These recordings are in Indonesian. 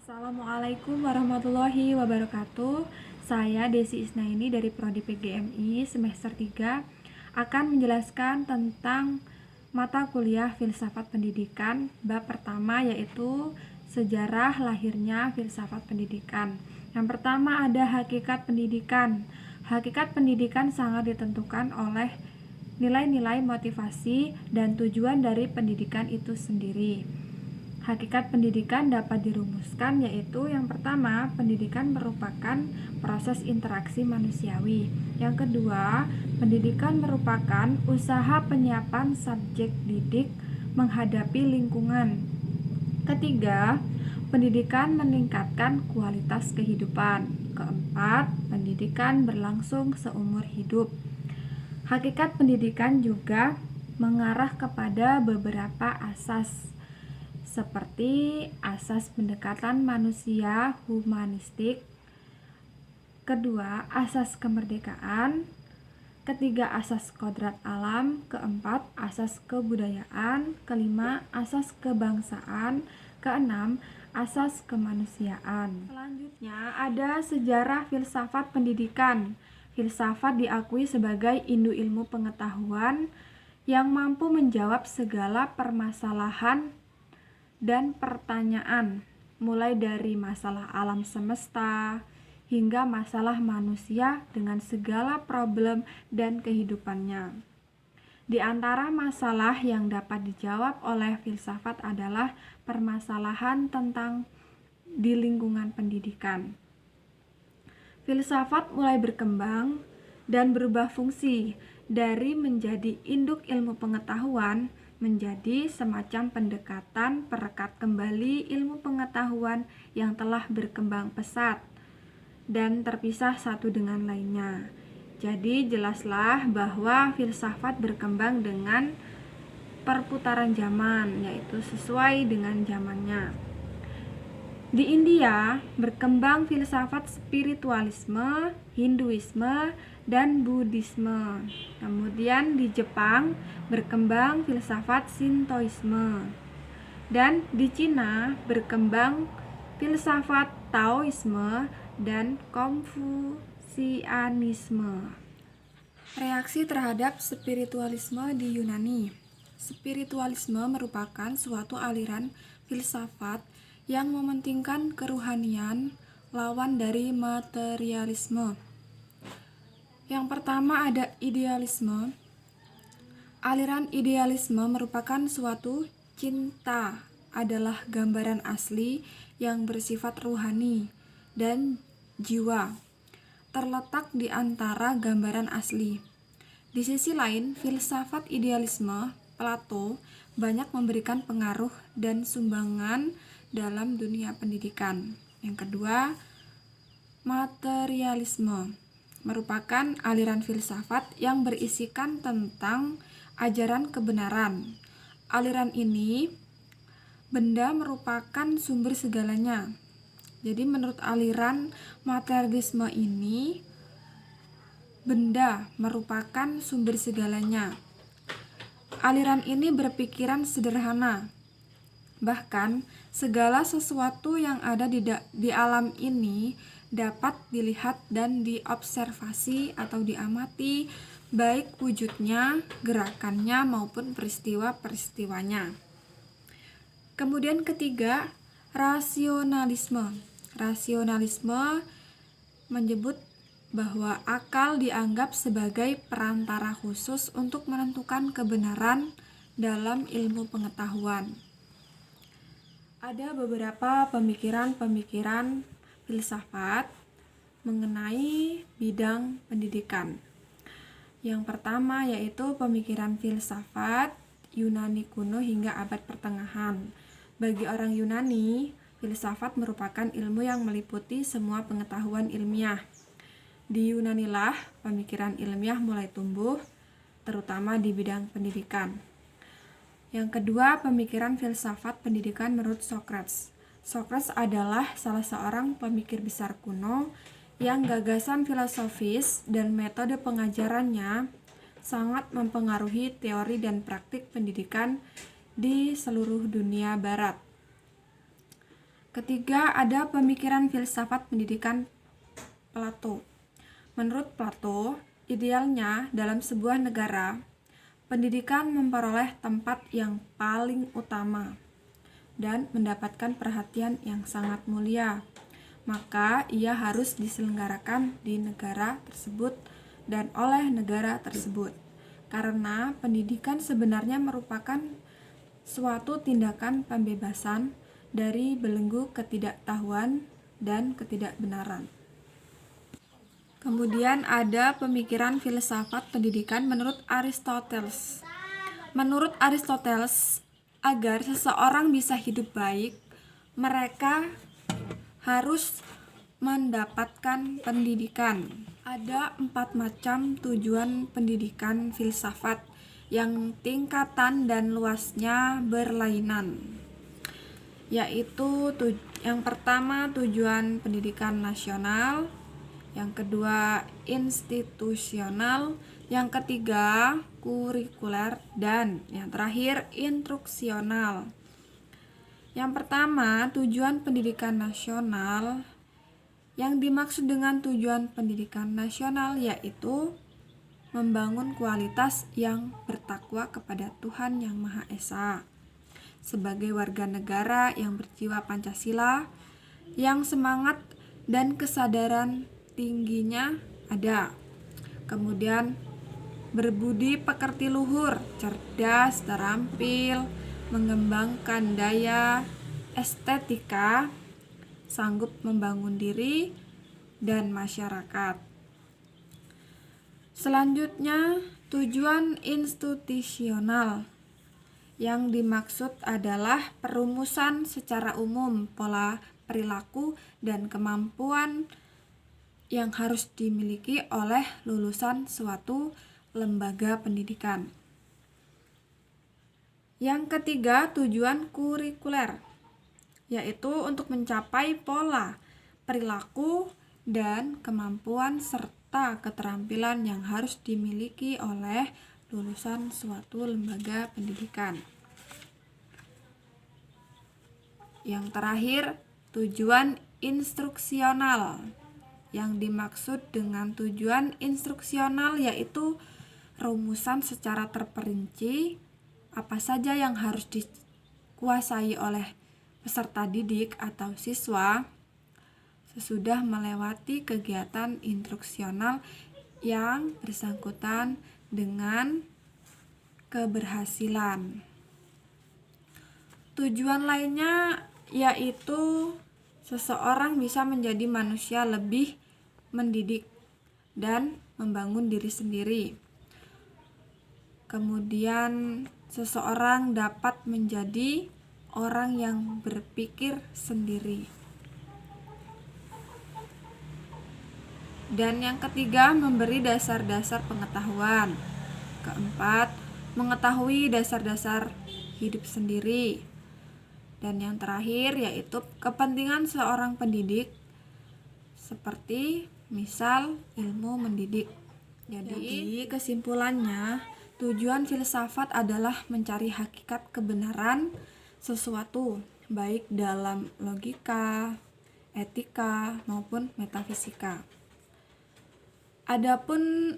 Assalamualaikum warahmatullahi wabarakatuh. Saya Desi Isnaini dari Prodi PGMI semester 3 akan menjelaskan tentang mata kuliah Filsafat Pendidikan bab pertama, yaitu sejarah lahirnya filsafat pendidikan. Yang pertama ada hakikat pendidikan. Hakikat pendidikan sangat ditentukan oleh nilai-nilai motivasi dan tujuan dari pendidikan itu sendiri. Hakikat pendidikan dapat dirumuskan, yaitu yang pertama, pendidikan merupakan proses interaksi manusiawi. Yang kedua, pendidikan merupakan usaha penyiapan subjek didik menghadapi lingkungan. Ketiga, pendidikan meningkatkan kualitas kehidupan. Keempat, pendidikan berlangsung seumur hidup. Hakikat pendidikan juga mengarah kepada beberapa asas, seperti asas pendekatan manusia humanistik, kedua asas kemerdekaan, ketiga asas kodrat alam, keempat asas kebudayaan, kelima asas kebangsaan, keenam asas kemanusiaan. Selanjutnya ada sejarah filsafat pendidikan. Filsafat diakui sebagai indu ilmu pengetahuan yang mampu menjawab segala permasalahan dan pertanyaan, mulai dari masalah alam semesta hingga masalah manusia dengan segala problem dan kehidupannya. Di antara masalah yang dapat dijawab oleh filsafat adalah permasalahan tentang di lingkungan pendidikan. Filsafat mulai berkembang dan berubah fungsi dari menjadi induk ilmu pengetahuan menjadi semacam pendekatan perekat kembali ilmu pengetahuan yang telah berkembang pesat dan terpisah satu dengan lainnya. Jadi jelaslah bahwa filsafat berkembang dengan perputaran zaman, yaitu sesuai dengan zamannya. Di India berkembang filsafat spiritualisme, Hinduisme, dan Buddhisme. Kemudian di Jepang berkembang filsafat Shintoisme. Dan di Cina berkembang filsafat Taoisme dan Konfusianisme. Reaksi terhadap spiritualisme di Yunani. Spiritualisme merupakan suatu aliran filsafat yang mementingkan keruhanian, lawan dari materialisme. Yang pertama ada idealisme. Aliran idealisme merupakan suatu cinta adalah gambaran asli yang bersifat ruhani dan jiwa, terletak di antara gambaran asli. Di sisi lain, filsafat idealisme Plato banyak memberikan pengaruh dan sumbangan dalam dunia pendidikan. Yang kedua, materialisme merupakan aliran filsafat yang berisikan tentang ajaran kebenaran. Aliran ini, benda merupakan sumber segalanya. Jadi menurut aliran materialisme ini, benda merupakan sumber segalanya. Aliran ini berpikiran sederhana. Bahkan segala sesuatu yang ada di alam ini dapat dilihat dan diobservasi atau diamati, baik wujudnya, gerakannya maupun peristiwa-peristiwanya. Kemudian ketiga, rasionalisme. Rasionalisme menyebut bahwa akal dianggap sebagai perantara khusus untuk menentukan kebenaran dalam ilmu pengetahuan. Ada beberapa pemikiran-pemikiran filsafat mengenai bidang pendidikan. Yang pertama yaitu pemikiran filsafat Yunani kuno hingga abad pertengahan. Bagi orang Yunani, filsafat merupakan ilmu yang meliputi semua pengetahuan ilmiah. Di Yunanilah pemikiran ilmiah mulai tumbuh, terutama di bidang pendidikan. Yang kedua, pemikiran filsafat pendidikan menurut Socrates. Socrates adalah salah seorang pemikir besar kuno yang gagasan filosofis dan metode pengajarannya sangat mempengaruhi teori dan praktik pendidikan di seluruh dunia barat. Ketiga, ada pemikiran filsafat pendidikan Plato. Menurut Plato, idealnya dalam sebuah negara, pendidikan memperoleh tempat yang paling utama dan mendapatkan perhatian yang sangat mulia. Maka ia harus diselenggarakan di negara tersebut dan oleh negara tersebut. Karena pendidikan sebenarnya merupakan suatu tindakan pembebasan dari belenggu ketidaktahuan dan ketidakbenaran. Kemudian ada pemikiran filsafat pendidikan menurut Aristoteles. Menurut Aristoteles, agar seseorang bisa hidup baik, mereka harus mendapatkan pendidikan. Ada 4 macam tujuan pendidikan filsafat yang tingkatan dan luasnya berlainan, yaitu yang pertama tujuan pendidikan nasional, yang kedua institusional, yang ketiga kurikuler, dan yang terakhir instruksional. Yang pertama, tujuan pendidikan nasional. Yang dimaksud dengan tujuan pendidikan nasional yaitu membangun kualitas yang bertakwa kepada Tuhan Yang Maha Esa sebagai warga negara yang berjiwa Pancasila, yang semangat dan kesadaran tingginya ada. Kemudian berbudi pekerti luhur, cerdas, terampil, mengembangkan daya estetika, sanggup membangun diri dan masyarakat. Selanjutnya, tujuan institusional. Yang dimaksud adalah perumusan secara umum pola perilaku dan kemampuan yang harus dimiliki oleh lulusan suatu lembaga pendidikan. Yang ketiga, tujuan kurikuler, yaitu untuk mencapai pola perilaku dan kemampuan serta keterampilan yang harus dimiliki oleh lulusan suatu lembaga pendidikan. Yang terakhir, tujuan instruksional. Yang dimaksud dengan tujuan instruksional yaitu rumusan secara terperinci apa saja yang harus dikuasai oleh peserta didik atau siswa sesudah melewati kegiatan instruksional yang bersangkutan dengan keberhasilan. Tujuan lainnya yaitu seseorang bisa menjadi manusia lebih mendidik dan membangun diri sendiri. Kemudian seseorang dapat menjadi orang yang berpikir sendiri. Dan yang ketiga, memberi dasar-dasar pengetahuan. Keempat, mengetahui dasar-dasar hidup sendiri. Dan yang terakhir yaitu kepentingan seorang pendidik, seperti misal ilmu mendidik. Jadi kesimpulannya, tujuan filsafat adalah mencari hakikat kebenaran sesuatu, baik dalam logika, etika, maupun metafisika. Adapun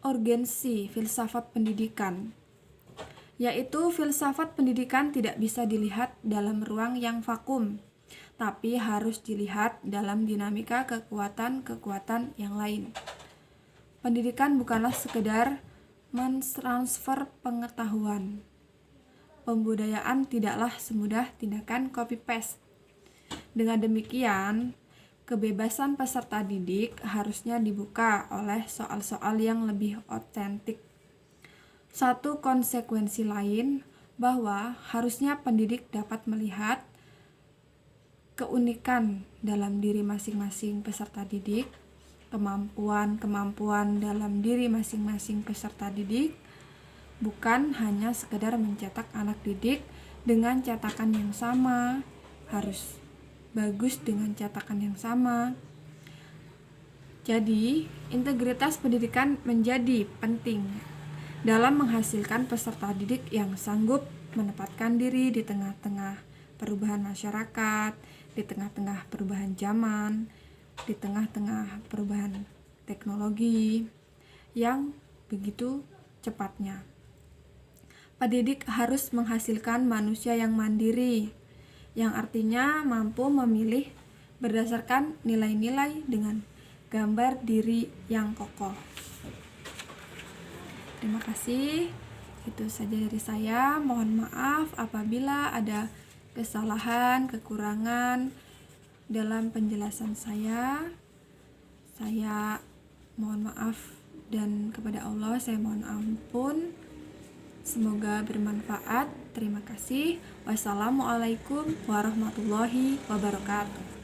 urgensi filsafat pendidikan, yaitu filsafat pendidikan tidak bisa dilihat dalam ruang yang vakum, tapi harus dilihat dalam dinamika kekuatan-kekuatan yang lain. Pendidikan bukanlah sekedar mentransfer pengetahuan. Pembudayaan tidaklah semudah tindakan copy-paste. Dengan demikian, kebebasan peserta didik harusnya dibuka oleh soal-soal yang lebih otentik. Satu konsekuensi lain bahwa harusnya pendidik dapat melihat keunikan dalam diri masing-masing peserta didik, kemampuan-kemampuan dalam diri masing-masing peserta didik, bukan hanya sekedar mencetak anak didik dengan cetakan yang sama, harus bagus dengan cetakan yang sama. Jadi, integritas pendidikan menjadi penting dalam menghasilkan peserta didik yang sanggup menempatkan diri di tengah-tengah perubahan masyarakat, di tengah-tengah perubahan zaman, di tengah-tengah perubahan teknologi yang begitu cepatnya. Pendidik harus menghasilkan manusia yang mandiri, yang artinya mampu memilih berdasarkan nilai-nilai dengan gambar diri yang kokoh. Terima kasih. Itu saja dari saya. Mohon maaf apabila ada kesalahan, kekurangan dalam penjelasan saya. Saya mohon maaf, dan kepada Allah saya mohon ampun. Semoga bermanfaat. Terima kasih. Wassalamualaikum warahmatullahi wabarakatuh.